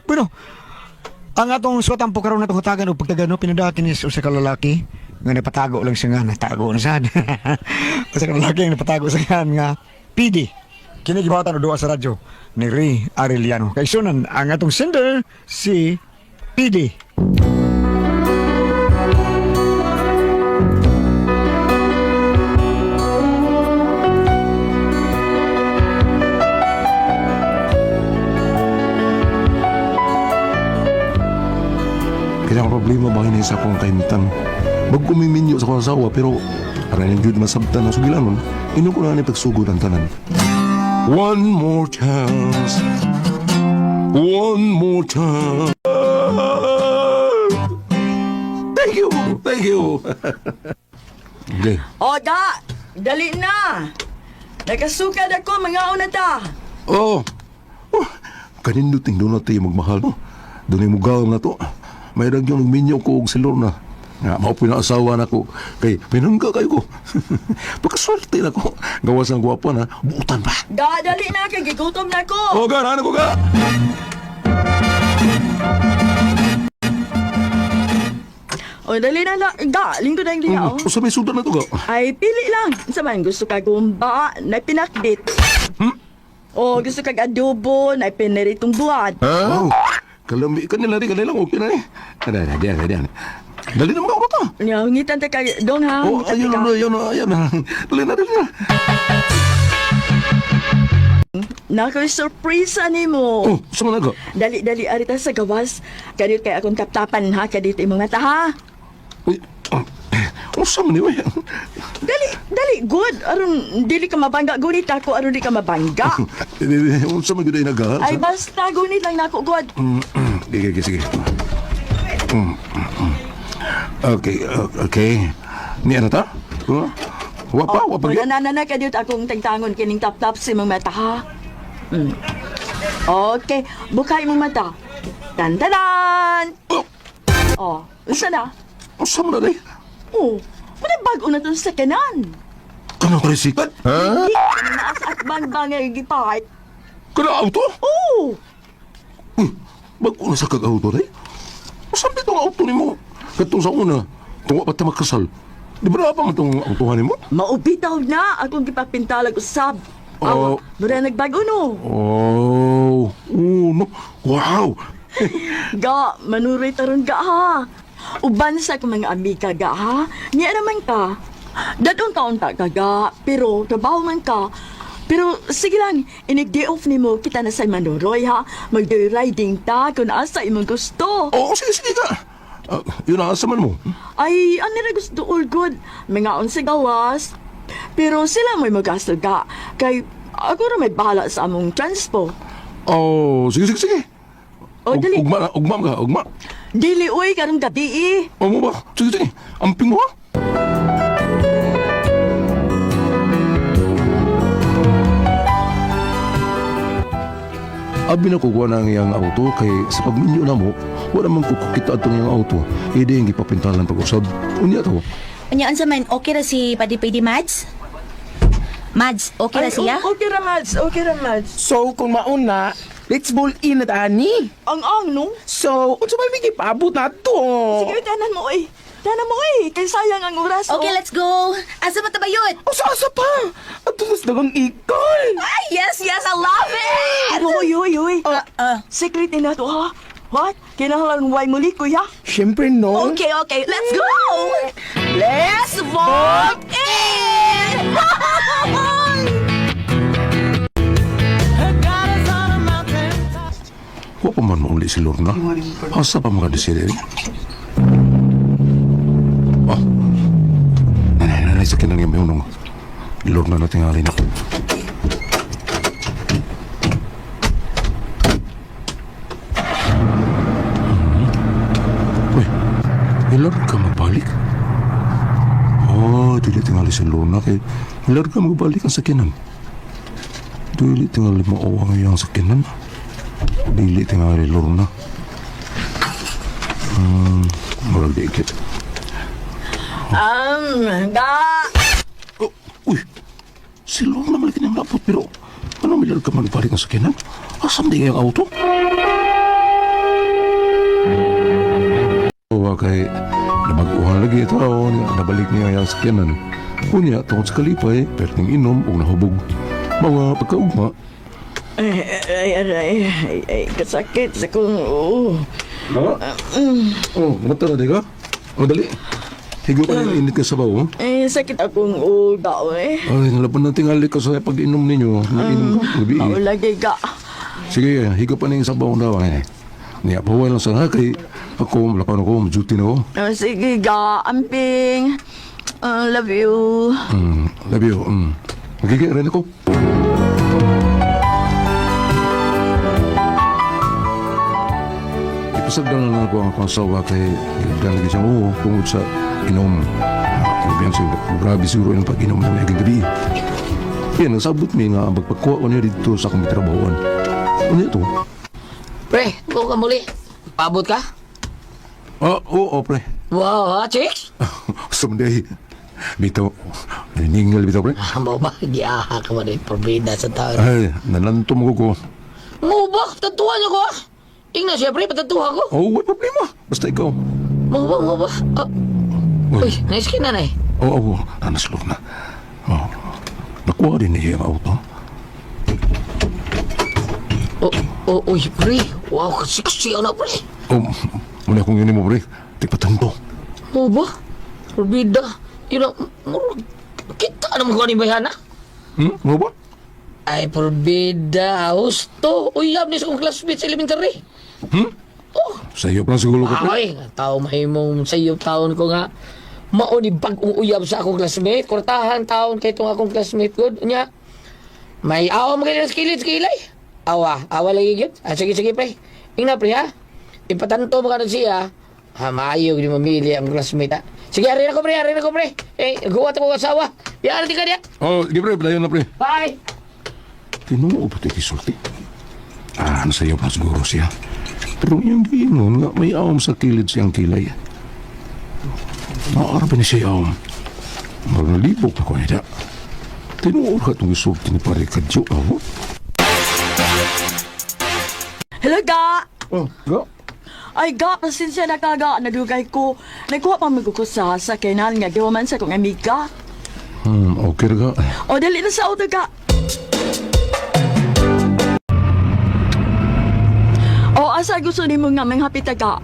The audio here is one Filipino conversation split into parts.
Bueno, ang atong suwatan po karon na hutagan o pagkagano pinadakin is usa ka lalaki nga napatago lang siya nga natago na sad. Usa ka lalaki nga napatago sa nga PD. Kini gibatan duwa sa radyo ni Ray Arellano. Kay sunan ang atong sender si PD. Kaya ang problema ba ini sa akong kaimitan? Magkumiminyo sa akong asawa pero para yung jud masabtan ang sugilanon, inom ko na ni pagsugod ang tanan. One more chance. One more chance. Thank you. Thank you. Okay. O, da! Dali na! Nakasukad ako, mga una ta! Oh. Kaninduting doon natin magmahal. Doon yung mugaw na to. May ragyong nagminyo ko og silor na. Nga, mao pinaasawa na ko. Kay, pinangga kayo ko. Pagkaswerte na ko. Gawas ang guwapa na, buutan ba? Da, dali na, kay gigutom na ko! O, ga, ano ko ga? O, dali na, da, lingkod na yung diya, o. O, sa may sudan na to ga? Ay, pili lang. Sa man, gusto ka gumba, na pinakbit. O, gusto ka adobo, na pinaritong buwan. Wow. Kalami ka nila rin, kanila okay na eh. Ayan. Dali naman ako to. Ngitan ta kay dong ha. Oh, ngitan ta ka. ayun na. Dali na. Nakoy surprise ni mo. Oh, sa mga ga? Dali arita sa gawas. Kadit kay akong taptapan ha, kadit imong nga ta ha. Uy, sa mga niwe? Dali good. Aron dili ka mabangga gunit ako, aron di ka mabangga. Sa mga guday na ga? Ay basta gunit lang nako good. Sige. Okay. Ni ano ta? Wapa Wala gyud? na kadit akong tagtangon kining tap sa imong mata ha. Okay, bukay imong mata. Tantanan! Oh, usa na? Sa mga day? Oh, wala bago na to sa kanan. Kanang karisikat? Hindi ka naas at bang-bangay gipahit. Kanang auto? Oh, Bago na sa kag-auto day? Masabi itong auto ni mo. Katong sa una, tunga pa ta magkasal. Di ba na pa man itong autohan ni mo? maubitaw na akong gipapintalag usab. Oh. Mura nagbago no. Oh, no. Wow. Ga, manuray taron ga ha. Uban sa akong mga amiga ga ha. Niya naman ka. Dadong taon ta ka ga, pero trabaho man ka. Pero sige lang, inig-day off ni mo, kita na sa manuroy ha. Mag-day riding ta kung asa imong gusto. Oo, sige ka. Yun ang asaman mo. Ay, ano na gusto all good. Mga sa gawas. Pero sila mo'y magasto ga. Kay ako na may bahala sa among transpo. Oh, sige. O, dali. Ugma ka. Dili, uy, karong gabi eh. O mo ba? Sige. Amping mo ha? Abi na kukuha na ang iyang auto kay sa pagminyo na mo, wala man kukukita atong iyang auto. Hindi yung gipapintalan pag-usab. Unya to. Unyaan sa man, okay ra si Padi Mads? Mads, okay ra siya? Okay ra, Mads. So, kung mauna, let's ball in na tani. Ang no? So, unsa may bigay paabot na to? Sige, tanan mo eh. Kay sayang ang oras. Okay, let's go. Asa man tabayot? Asa pa? At tumas dagang ikol. Ay, yes, I love it! Uy. Secret na to, ha? What? Kinahanglan way muli, kuya? Siyempre, no? Okay, let's go! Let's vote in! Wa pa man mauli si Lorna. Asa pa mga desire? Ah. Nanay, sa kinang yung mayunong. Lorna na tingali na. Uy, ilar ka magbalik? Oh, dili tingali si Lorna kay ilar ka magbalik ang sakinan. Dili tingali maawang iyang sakinan. Dili tingali Lorna. Murag diikit. Da! Uy, si Lorna malaki niyang lapot pero ano milar ka magbalik ang sakinan? Asam di ang auto? asawa kay nabaguhan lagi ito nabalik niya yung sakyanan. Kunya, tungkol sa kalipay, perting inom o nahubog. Mga pagkaugma. Ay, kasakit sa kong, Oh, mata na di ka? O, dali. Higo ka na init ka sa bawo. sakit akong uga, Ay, nalapan na tingali ka sa pag-inom ninyo. Nainom ka, gabi eh. Lagi ga. Sige, higo pa na yung sabaw daw. Niya, paway lang sa hakay. Ako, malapan ako, duty na ako. Sige ga, amping. Love you. Love you. Magiging rin ako. Ipasagdan na lang ako ang asawa kay ilan lagi siyang oo tungod sa inom. Kaibigan siya, grabe siguro yung pag-inom na may gabi. Yan, nasabot mi nga magpagkuha ko niya dito sa akong trabahoan. Ano ito? Pre, buka ka muli. Paabot ka? Oo, pre. Wow, ha, chicks? Someday, bitaw, naningal bitaw, pre. Mo ba? Giaha ka man rin probida sa taon. Ay, nalantom ko. Mo ba? Tatuan niyo ko, ha? Tingnan siya, pre, patatuha ko. Oh, what problema? Basta ikaw. Mo ba? Uy, nice ka na, nay. Oo, nanaslog na. Oh, nakuha din niya yung auto. Uy, pre. Wow, kasiksi na, pre. Oh, muna akong yun mo, pre. Tigpatanto. Mo ba? Probida. Yun ang, kita naman ko ni Bayana. Ano ba? Ay, probida. Husto. Uy, hab ni sa kong classmate sa elementary. Oh. Sa iyo pa lang siguro ko, pre. Ay, tao mahimong sa iyo taon ko nga. Mauni pag uuyab sa akong classmate. Kurtahan taon kay itong akong classmate ko. Nya, may awa mo kayo ng skilay. Awa lagi yun. Sige, pre. Ingna, pre, ha? Ipatanto mo ka na siya. Maayo, di mamili ang classmate, ha? Sige, arin ako, pre. Guwat ako asawa. Yan, natin ka niya. Oh, sige, pre. Palayon na, pre. Bye! Tinuo ba ito kisulti? Nasa iyo pa siguro siya. Pero yung giingon nga, may awam sa kilid siyang kilay. Naarap na siya awam. Magnalibok ako niya. Tinuo ka itong isulti ni pare kadyo, awo. Hello ga. Oh, ga? Ay ga, pasensya na ka ga. Nadugay ko. Nagkuha pa magkuko sa sakyanan nga. Gawaman sa kong amiga. Okay ga. O, dali na sa auto ga. O, asa gusto ni mo nga manghapit ka?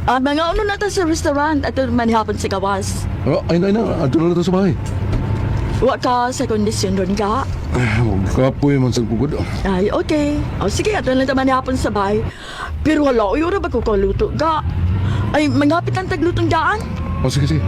Mga ano na ta sa restaurant at manihapon sa gawas. Ay na, ato na ito sa bahay. Wa ka sa kondisyon doon ka? Huwag kapoy man sa kukod. Ay, okay. O, sige, ato lang naman manihapon sa bahay. Pero hala, yun ba ko kaluto ga? Ay, manghapit ang taglutong gaan? Oh, sige.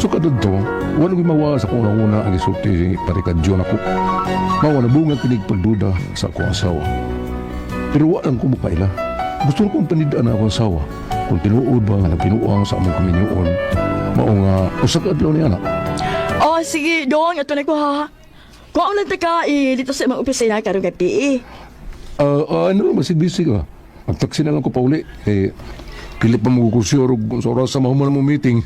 So kadod to, wala ko'y mawas ako una ang isulti parikadyon ako. Mawa na bunga kinig pagduda sa akong asawa. Pero walang kumukaila. Gusto kong panidaan na akong asawa. Kung tinuod ba nga nagpinuang sa among kaminyoon, mao nga usak adlaw ni anak. O, sige, doon, ito na ko ha. Kung ang nagtaka, dito sa imong opisina, karong gabi Ano masibisi ka? Magtaksi na lang ko pa uli. Pilit pa magukusyor sa oras sa mahuman mong meeting.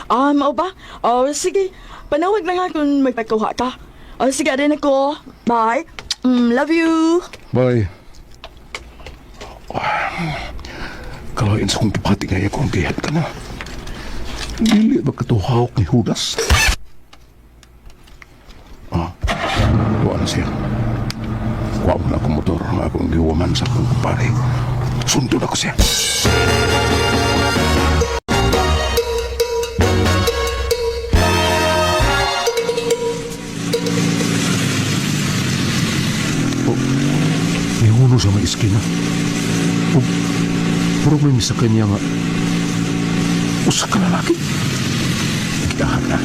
Mao ba? O, sige, panawag na nga kung magpagkuha ka. O, sige, rin ako. Bye. Love you. Bye. Kalain sa kong kipati ngaya ko ang gihat ka na. Dili ba katuhawak ni Judas? Kuha na siya. Kuha mo na akong motor na akong giwaman sa akong pare. Sundod ako siya. May uno sa may iskina. Problem sa kanya nga. Usa ka lalaki. Nagdahan na.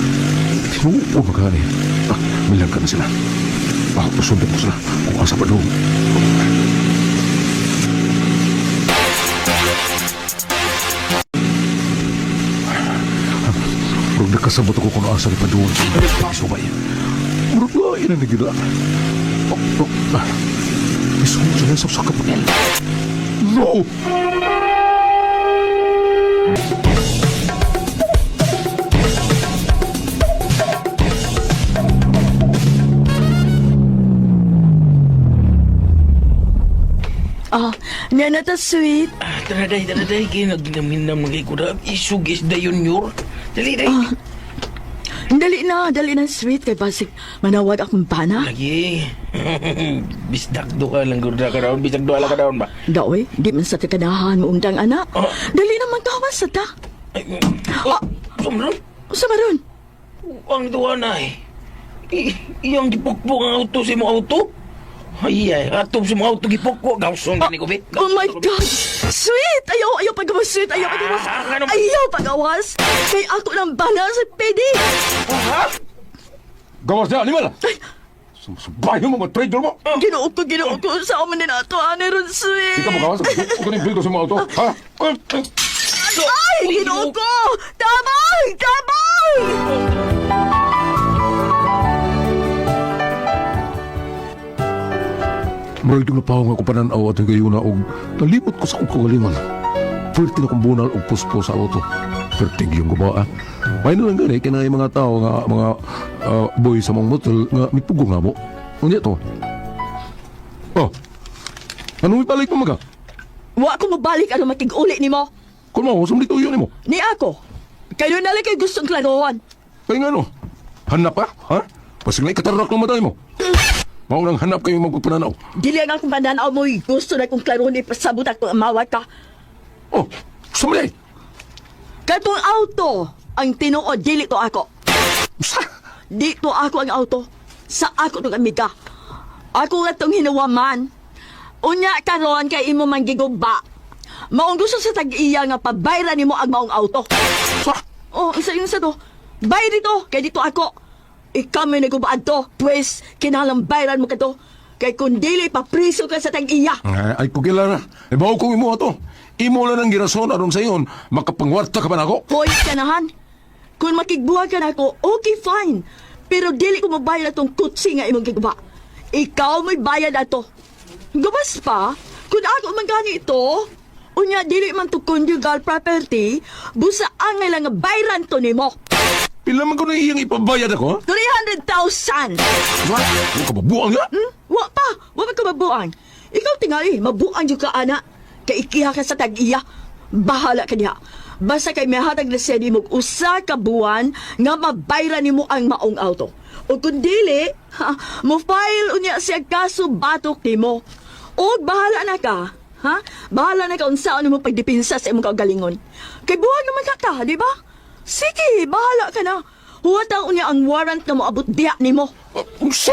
Tinuo ka niya. Milang ka na sila. Pasundan mo sila kung asa pa doon. Pero nakasabot ako kung asa pa doon. Isubay. Pero lain na nagila. Isumo siya sa kapatid. No! Nga na ta, sweet. Tanaday, kaya nagnaminam mga ikuda. Isugis da yun, yor. Dali, Dali na, sweet. Kay basig, manawag akong bana. Lagi. Bisdakdo ka lang, gurda ka daon. Bisdakdo ala ka daon ba? Daoy, di man sa tikanahan mo undang anak. Dali naman kawas sa ta. Sumron. Sa maron. Ang tuwa na eh. Iyang gipukpok ang auto sa mo auto? Ay, atong sa mo auto gipukpok. Gawsong gani ko, bit. Oh my God! Sweet! Ayaw pagawas, sweet! Ayaw pagawas! ano ba? Ayaw pagawas! Kay ako ng bana sa pedi! Gawas na, animal! Subayo mo, mga trader mo! Ginuot ko sa aman din ato, ron, sweet! Ikaw mo gawas, huwag ka nang bildo sa mga auto, ha? Ay! Ginuot ko! Tabang! Maral itong napahong ako pananaw at yung gayuna og nalimot ko sa akong kagalingon. Pwerte na kong bunal og puspo sa auto. Pwerte yung guba, ah. May nalang gani, kaya mga tao nga, mga boy sa mga motel nga mipugo nga mo. Ano to? Oh, anong ipalik mo maga? Wa ko mabalik ano makig-uli ni mo. Kung mo, sumlit uyo ni mo. Ni ako. Kayo na lang kayo gustong klaroan. Kaya nga no, hanap ka, ha? Pasig na ikatarak ng matay mo. Maunang hanap kayo magpapananaw. Dili ang akong pananaw mo, gusto na kong klaroan ipasabot ako amawat ka. Oh, sumali! Katong auto ang tinuod, dili to ako. Sa? Di to ako ang auto. Sa ako tong amiga. Ako nga tong hinawaman. Unya karon kay imo man gigugba. Maong gusto sa tag-iya nga pabayran nimo ang maong auto. Sa? Oh, isa yun sa to. Bay dito, kay dito ako. Ikaw may nagubaan to. Pues, kinalang bayran mo ka to. Kay kung dili, papriso ka sa tag-iya. Ay, kukila na. Ibaw kong imo ato. Imo lang ang girason aron sa iyon. Makapangwarta ka ba na ako? Hoy, kanahan. Kung makigbuha ka na ako, okay, fine. Pero dili ko mabayad atong kutsi nga imong giguba. Ikaw may bayad ato. Gabas pa, kung ako mangani ito, unya dili man to conjugal property, busa ang lang nga bayran to nimo. Pila man ko na iyang ipabayad ako, ha? 300,000! What? Huwag ka mabuang nga? Wa pa, wa man ka mabuang. Ikaw tingali, mabuang yung ka, ana. Kay ikiha ka sa tag-iya. Bahala ka niya. Basta kay may hatag na siya mo usa ka buwan nga mabayran nimo ang maong auto. O kung dili, mo file unya siya kaso batok nimo. O bahala na ka. Ha? Bahala na ka unsaon mo pagdipinsa sa imong kagalingon. Kay buwan naman ka, di ba? Sige, bahala ka na. Huwata unya ang warrant na moabot diya nimo. Sa?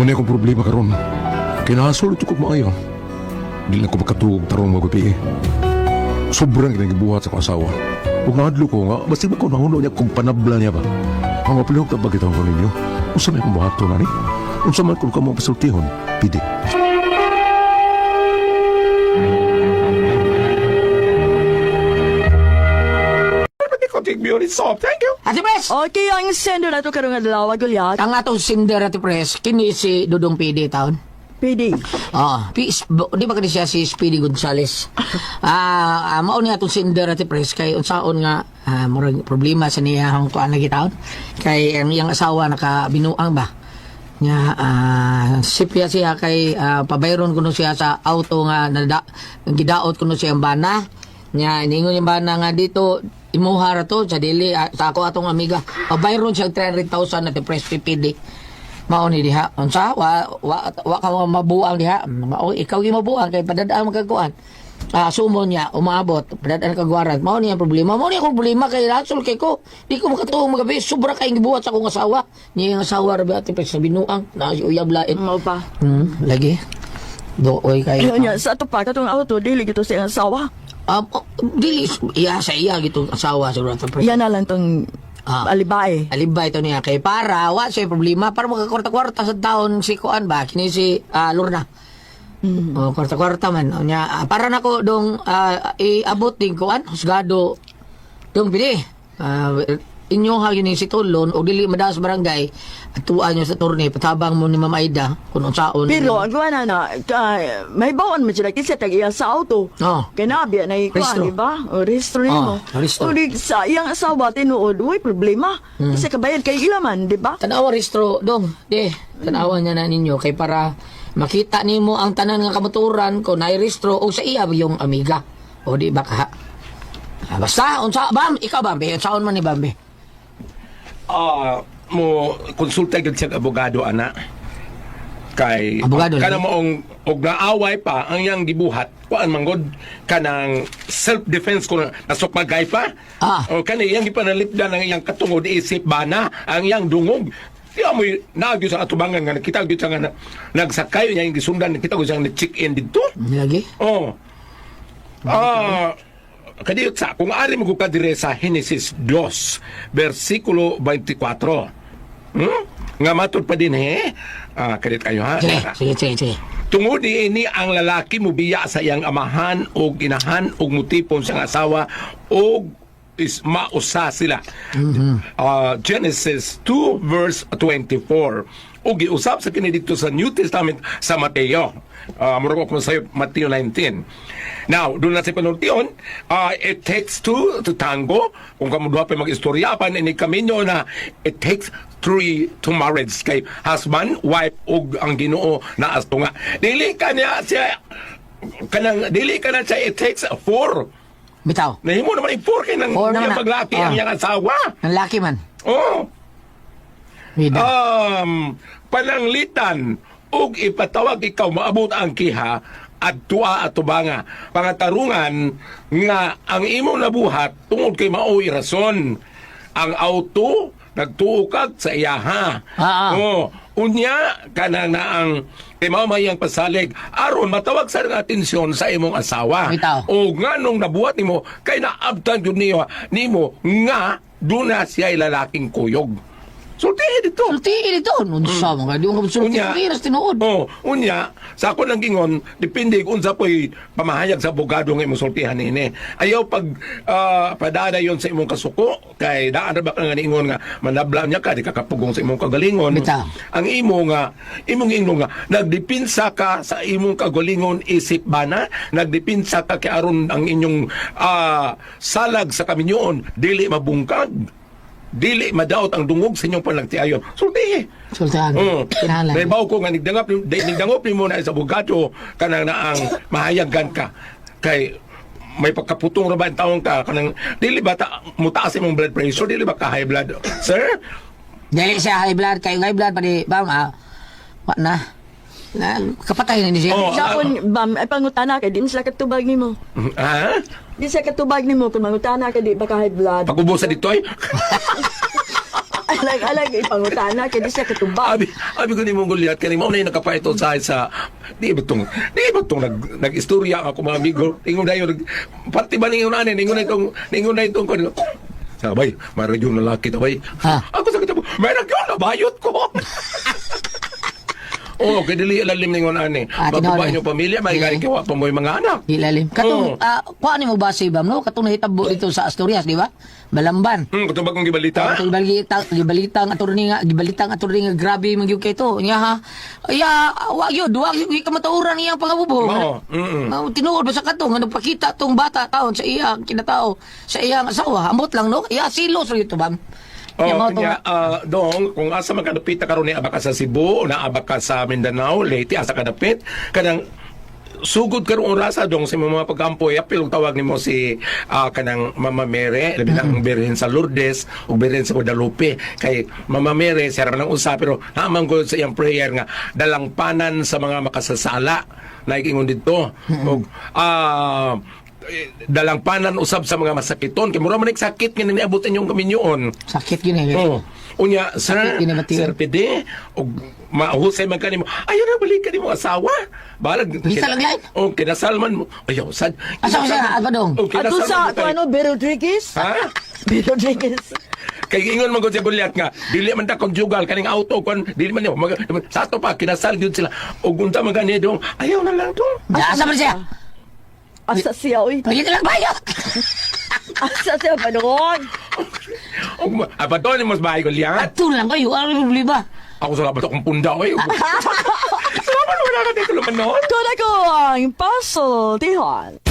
Muna akong problema karon. Kinahasol ito ko maayo. Hindi na ko makatugog tarong magabi eh. Sobrang kinagibuhat sa akong asawa. Kung nahadlo ko nga, basta ba ko nahuno niya kung panabla niya ba? Ang mapilog na bagit ako ninyo. Kung saan may kumahato na ni? Kung saan man kung ka mo pasultihon, pidi. Thank you. Ate Pres! Okay, ang sender na to karong adlaw, gulyat. Ang atong sinder, Ate Pres, kini si Dudong PD taon. PD. Di ba siya si Speedy Gonzales? Mao ni atong sinder, Ate Pres, kay unsaon nga murag problema sa niya ang kuan lagi taon. Kay ang iyang asawa nakabinuang ba? Nga sipya siya kay pabayron kuno siya sa auto nga gidaot kuno siya ang bana. Nya ningon yung bana nga dito imuhara to sa dili sa ako atong amiga. Pabayron siya 300,000 na press PPD. Mao ni diha. Unsa wa ka mabuang diha. Mao ikaw gi mabuang kay padadaan magkakuan. Sumo niya umabot padadaan kag warat. Mao ni ang problema. Mao ni ang problema kay rasul kay ko. Di ko makatuong magabi sobra kay gibuhat sa akong asawa. Niya ang asawa ra ba ati sa binuang na si uyab lain. Mao pa. Lagi. Dooy kay. Ayun niya, sa ato pa, katong auto, dili gito sa iyang asawa. Dili iya sa iya gitong asawa siguro ati pres. Yan na lang tong alibay. Alibay ito niya kay para wa siya problema para magkakwarta-kwarta sa taon si Kuan ba kini si Lorna. Kwarta-kwarta man nya para nako dong iabot din Kuan husgado dong pili inyo hagin ni si Tulon o dili madaas barangay at tuan nyo sa turne patabang mo ni Ma'am Aida kung unsaon. Pero ang kuha na, may bawon mo sila kasi tag-iya sa auto. Oh. Kaya nabiya na ikuha, Rehistro. di ba? O rehistro niyo mo. rehistro. O di sa iyang asawa, tinuod, uy, problema. Kasi kabayad kay ilaman, di ba? Tanawa restro dong. Tanawa niya na ninyo kay para makita nimo ang tanan nga kamaturan ko na restro o sa iya yung amiga. O di ba ka? Basta unsa bam ikaw Bambi, unsaon man ni Bambi? Mo konsulta gid siya abogado ana. Kay Abogado, kana lagi? mo og naaway pa ang yang gibuhat kuan manggod kanang self defense ko nasukmagay pa. O kani yang gipanalipdan ang iyang katungod isip bana ang iyang dungog. Di amoy nagyo sa atubangan nga kita gyud sa nga nagsakay niya yung gisundan kita gyud sa check in didto. Lagi? Oh. Kadiyot sa, kung ari mo ka dire sa Genesis 2, versikulo 24. Nga matod pa din kadit kayo ha. Sige. Tungod ini ang lalaki mo biya sa iyang amahan o inahan o mutipon sa asawa o is mausa sila. Genesis 2 verse 24. O giusap sa kini dito sa New Testament sa Mateo. Murag ko sa Mateo 19. Now, doon na sa panultiyon, it takes two to tango. Kung kamo duha pa mag-istorya pa ni kaminyo na it takes three to marriage kay husband, wife ug ang Ginoo na astunga. Dili ka niya siya it takes four. Bitaw. Nahimo naman yung four kay nang Four naman na. paglaki ang iyang asawa. Ang laki man. Oh. Vida. Pananglitan ug ipatawag ikaw maabot ang kiha at tuwa at tubanga pangatarungan nga ang imong nabuhat tungod kay mao'y rason ang auto nagtuukag sa iyaha. Unya kanang na ang kay mao mayang pasalig aron matawag sa atensyon sa imong asawa. Bitaw. O nga nung nabuhat nimo kay naabtan jud nimo nga duna siya lalaking kuyog. Sultihin dito. Sultiin ito. Unsa mo nga di mo sultiin ras tinuod. Unya, sa ako lang gingon, depende kung sa po'y pamahayag sa abogado ng imong sultihan ini. Ayaw pag padada yon sa imong kasuko, kay daan ra ba ka nga niingon nga, manabla niya ka, di kakapugong sa imong kagalingon. Bitaw. Ang imong ingon nga, nagdipinsa ka sa imong kagalingon isip bana, nagdipinsa ka kay aron ang inyong salag sa kaminyoon, dili mabungkag. Dili madaot ang dungog sa inyong panagtiayon. Sultihi. Sultan. Kinahanglan. Dahil bawo ko nga nigdangop ni mo na sa abogado kanang na ang mahayagan ka. Kay may pagkaputong ra ba ang taong ka kanang dili ba mutaas imong blood pressure, dili ba ka high blood? Sir? Dili siya high blood kayo high blood pa di ba ma? Wa na. Kapatay na ni siya. Sa akong, bam, ay pangutana ka, di mo sila katubag ni mo. Ha? Di sila katubag ni mo, kung mangutana ka, di ba ka high blood? Pakubo sa dito ay. Alag, ipangutana ka, di sila katubag. Abi ko ni mong gulyat kani mao na yung nakapaito sa di ba tong nag-istorya ako mga amigo. Ingon dayo party ba ningon ani ningon na itong ko. Sabay, may yung lalaki tabay. Ako sa kitabo, may nagyon na bayot ko. Oh, kay dili lalim ningon ani. Magkuba inyo pamilya, may galing kawa pa mo yung mga anak. Ilalim. Katong kuan mo ba si Bam no? Katong nahitabo dito sa Asturias, di ba? Balamban. Katong bagong gibalita. Katong gibalita ang attorney nga grabe magyug kay to. Nya ha. Wa gyud ka matauran iyang pangabubong. Tinuod ba sa katong nga nagpakita tong bata taon sa iyang kinatao sa iyang asawa. Ambot lang no. Silos ra to Bam. Dong, kung asa magkadapit karon ni abaka sa Cebu, na abaka sa Mindanao, Leyte, asa kadapit, kanang sugod karong orasa dong sa mga pagkampoy, apil tawag nimo si kanang Mama Mere, labi ng Birhen sa Lourdes o Birhen sa Guadalupe. Kay Mama Mere, siya naman ang usa, pero naman ko sa iyang prayer nga, dalangpanan sa mga makasasala, naikingon dito. Dalangpanan usab sa mga masakiton kay mura man sakit nga niabot inyong kaminyoon. Sakit yun eh. Unya sir PD og mahusay man kanimo. Ayaw na balik kanimo asawa. Balag Bisa lang live. kinasalman mo. Ayaw sad. Asa siya Adong? Ato sa, ano, B. Rodriguez? Ha? B. Rodriguez. Kay ingon man gud sa Goliath nga dili man ta conjugal kaning auto kon dili man sa ato pa kinasal gyud sila. Og unta man gani dong ayaw na lang dong. Asa man siya? Asa siya, uy. Pagit lang bayot. Asa siya, panoon. Apa to ni mas bahay ko liyan? Ato lang kayo, ano yung problema? Ako salamat akong pundaw eh. Salamat mo na ka dito naman noon. Kung ako ang puzzle, Tihon.